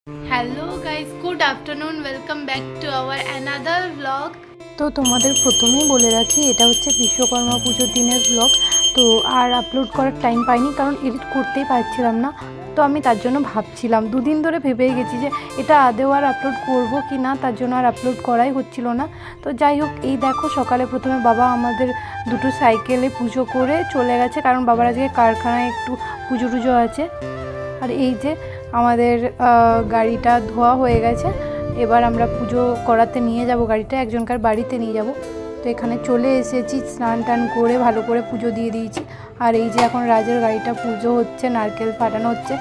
Hello guys, good afternoon, welcome back to our another blog. তো তোমাদের প্রথমেই বলে রাখি, এটা হচ্ছে বিশ্বকর্মা পুজোর দিনের ব্লগ। তো আর আপলোড করার টাইম পাইনি, কারণ এডিট করতেই পারছিলাম না। তো আমি তার জন্য ভাবছিলাম, দুদিন ধরে ভেবেই গেছি যে এটা আদেও আর আপলোড করব কি না, তার জন্য আর আপলোড করাই হচ্ছিল না। তো যাই হোক, এই দেখো সকালে প্রথমে বাবা আমাদের দুটো সাইকেলে পুজো করে চলে গেছে, কারণ বাবার আজকে কারখানায় একটু পুজো টুজো আছে। আর এই যে আমাদের গাড়িটা ধোয়া হয়ে গেছে, এবার আমরা পুজো করাতে নিয়ে যাব, গাড়িটা একজনকার বাড়িতে নিয়ে যাব। তো এখানে চলে এসেছি, স্নান টান করে ভালো করে পুজো দিয়ে দিয়েছি। আর এই যে এখন রাজের গাড়িটা পুজো হচ্ছে, নারকেল ফাটানো হচ্ছে।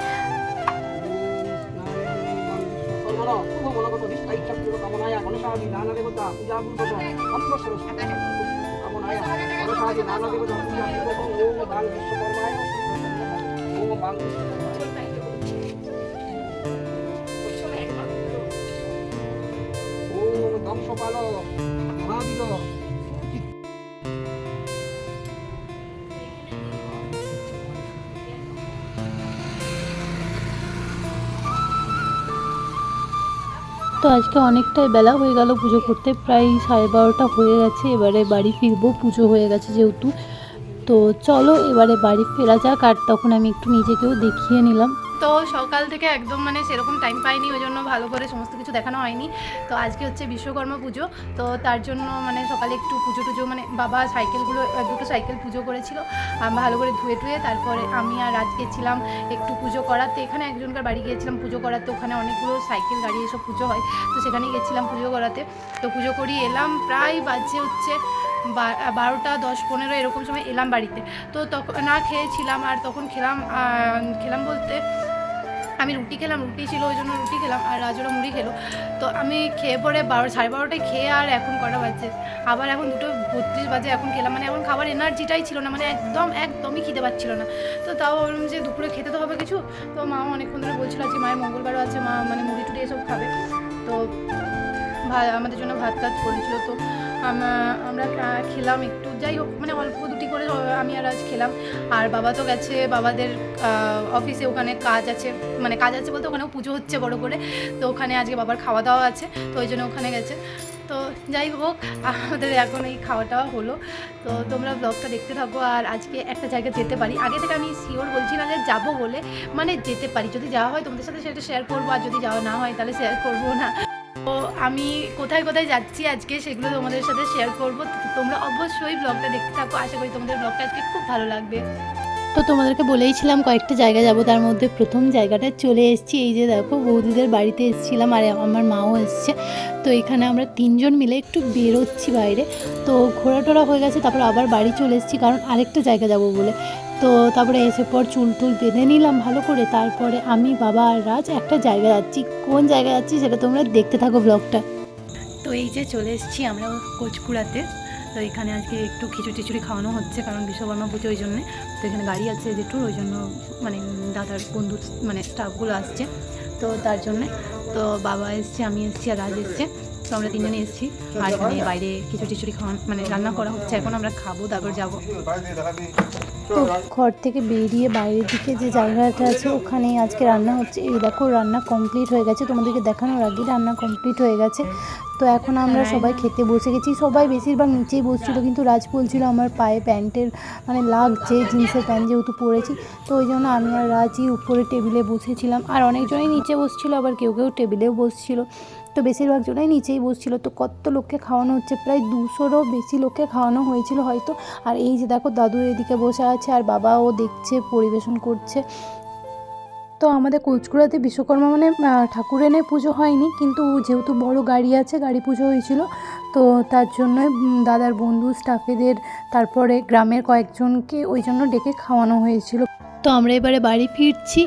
তো আজকে অনেকটাই বেলা হয়ে গেল পুজো করতে, প্রায় 12:30 হয়ে গেছে। এবারে বাড়ি ফিরবো, পুজো হয়ে গেছে যেহেতু। তো চলো এবারে বাড়ি ফেরা যাক। আর তখন আমি একটু নিজেকেও দেখিয়ে নিলাম। তো সকাল থেকে একদম সেরকম টাইম পাইনি, ওই জন্য ভালো করে সমস্ত কিছু দেখানো হয়নি। তো আজকে হচ্ছে বিশ্বকর্মা পুজো, তো তার জন্য সকালে একটু পুজো টুজো বাবা সাইকেলগুলো দুটো সাইকেল পুজো করেছিল, ভালো করে ধুয়ে টুয়ে তারপরে আমি আর রাজ গেছিলাম একটু পুজো করাতে। এখানে একজনকার বাড়ি গিয়েছিলাম পুজো করাতে, ওখানে অনেকগুলো সাইকেল গাড়ি এসব পুজো হয়, তো সেখানেই গেছিলাম পুজো করাতে। তো পুজো করিয়ে এলাম, প্রায় বাজে হচ্ছে 12টা 10-15 এরকম সময় এলাম বাড়িতে। তো তখন না খেয়েছিলাম, আর তখন খেলাম বলতে আমি রুটি খেলাম, রুটি ছিল ওই জন্য রুটি খেলাম, আর রাজুরা মুড়ি খেলো। তো আমি খেয়ে পরে 12-12:30 খেয়ে, আর এখন কটা বাজছে, আবার এখন 2:32 বাজে এখন খেলাম। এখন খাবার এনার্জিটাই ছিল না, একদমই খেতে পাচ্ছিল না। তো তাও বললাম যে দুপুরে খেতে তো হবে কিছু। তো মা অনেকক্ষণ ধরে বলছিল যে মায়ের মঙ্গলবারও আছে, মা মুড়ি টুড়ি এসব খাবে। তো আমাদের জন্য ভাত টাত করেছিল। তো আমরা খেলাম একটু, যাই হোক অল্প দুটি করে আমি আর আজ খেলাম। আর বাবা তো গেছে বাবাদের অফিসে, ওখানে কাজ আছে, কাজ আছে বলতে ওখানেও পুজো হচ্ছে বড় করে। তো ওখানে আজকে বাবার খাওয়া দাওয়া আছে, তো ওই জন্য ওখানে গেছে। তো যাই হোক, আমাদের এখন এই খাওয়া দাওয়া হলো। তো তোমরা ব্লগটা দেখতে থাকো। আর আজকে একটা জায়গায় যেতে পারি, আগে থেকে আমি শিওর বলছি না যে যাবো বলে, যেতে পারি, যদি যাওয়া হয় তোমাদের সাথে সেটা শেয়ার করবো, আর যদি যাওয়া না হয় তাহলে শেয়ার করবো না। তো আমি কোথায় কোথায় যাচ্ছি আজকে সেগুলো তোমাদের সাথে শেয়ার করবো। তোমরা অবশ্যই ব্লগটা দেখতে থাকো, আশা করি তোমাদের ব্লগটা আজকে খুব ভালো লাগবে। তো তোমাদেরকে বলেইছিলাম কয়েকটা জায়গা যাব, তার মধ্যে প্রথম জায়গাটায় চলে এসেছি। এই যে দেখো, বৌদিদের বাড়িতে এসেছিলাম, আর আমার মাও এসছে। তো এখানে আমরা 3জন মিলে একটু বেরোচ্ছি বাইরে। তো ঘোরাটোরা হয়ে গেছে, তারপর আবার বাড়ি চলে এসেছি, কারণ আরেকটা জায়গা যাব বলে। তো তারপরে এসে পর চুল টুল বেঁধে নিলাম ভালো করে। তারপরে আমি, বাবা আর রাজ একটা জায়গা যাচ্ছি। কোন জায়গায় যাচ্ছি সেটা তোমরা দেখতে থাকো ব্লগটা। তো এই যে চলে এসেছি আমরা কোচকুড়াতে। তো এখানে আজকে একটু খিচুড়ি খাওয়ানো হচ্ছে, কারণ বিশ্বকর্মা পুজো ওই জন্যে। তো এখানে গাড়ি আছে যেটুর, ওই জন্য দাদার বন্ধু স্টাফগুলো আসছে, তো তার জন্যে। তো বাবা এসছে, আমি এসছি, আর রাজ এসছে। তো আমরা 3জনে এসেছি। আর এখানে বাইরে খিচুড়ি খাওয়ান রান্না করা হচ্ছে, এখন আমরা খাবো, তারপর যাবো। তো ঘর থেকে বেরিয়ে বাইরের দিকে যে জায়গাটা আছে, ওখানে আজকে রান্না হচ্ছে। এই দেখো, রান্না কমপ্লিট হয়ে গেছে, তোমাদেরকে দেখানোর আগে রান্না কমপ্লিট হয়ে গেছে। তো এখন আমরা সবাই খেতে বসে গেছি। সবাই বেশিরভাগ নিচেই বসছিল, কিন্তু রাজ বলছিল আমার পায়ে প্যান্টের লাগছে, জিন্সের প্যান্ট যেহেতু পরেছি। তো ওই জন্য আমি আর রাজই উপরে টেবিলে বসেছিলাম, আর অনেকজনই নিচে বসছিল, আবার কেউ কেউ টেবিলেও বসছিল। তো বেশিরভাগ জনাই নিচেই বসছিল। তো কত লোককে খাওয়ানো হচ্ছে, প্রায় 200রও বেশি লোককে খাওয়ানো হয়েছিল হয়তো। আর এই যে দেখো, দাদু এদিকে বসে আছে, আর বাবাও দেখছে, পরিবেশন করছে। তো আমাদের কোচকুড়াতে বিশ্বকর্মা ঠাকুর এনে পুজো হয়নি, কিন্তু যেহেতু বড় গাড়ি আছে, গাড়ি পুজো হয়েছিল। তো তার জন্যই দাদার বন্ধু স্টাফেদের, তারপরে গ্রামের কয়েকজনকে ওই জন্য ডেকে খাওয়ানো হয়েছিল। তো আমরা এবারে বাড়ি ফিরছি।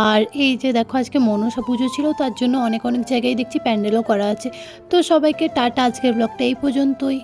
আর এই যে দেখো, আজকে মনসা পুজো ছিল, তার জন্য অনেক জায়গায় দেখছি প্যান্ডেলও করা আছে। তো সবাইকে টাটা, আজকের ব্লগটা এই পর্যন্তই।